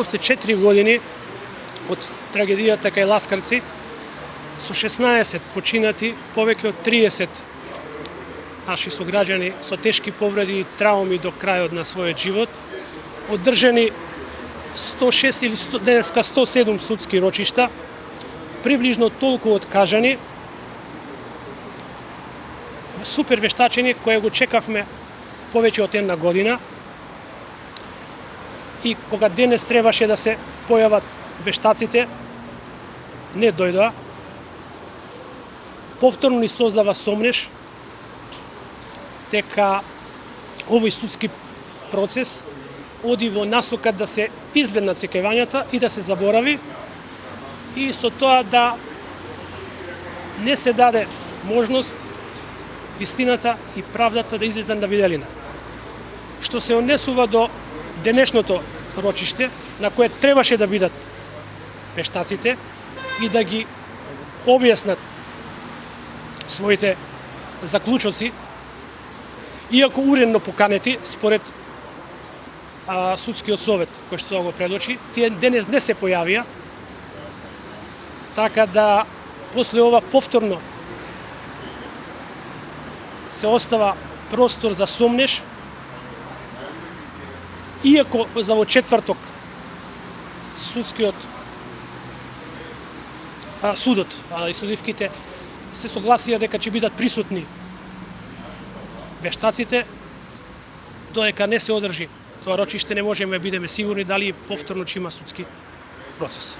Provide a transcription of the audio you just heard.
после 4 години од трагедијата кај Ласкарци, со 16 починати, повеќе од 30 наши сограѓани со тешки повреди и трауми до крајот на својот живот, одржани 106 или денеска 107 судски рочишта, приближно толку откажани, супер вештачење кое го чекавме повеќе од една година, и кога денес требаше да се појават вештаците, не дојдоа. Повторно ни создава сомнеш дека овој судски процес оди во насока да се избегнат секјавањата и да се заборави, и со тоа да не се даде можност вистината и правдата да излезе на виделина. Што се однесува до денешното рочиште, на кое требаше да бидат вештаците и да ги објаснат своите заклучоци, иако уредно поканети според судскиот совет кој што го предочи, тие денес не се појавија, така да после ова повторно се остава простор за сомнеш, иако за во четврток судот и судивките се согласија дека ќе бидат присутни вештаците, додека не се одржи тоа рочиште, не можеме да бидеме сигурни дали повторно ќе има судски процес.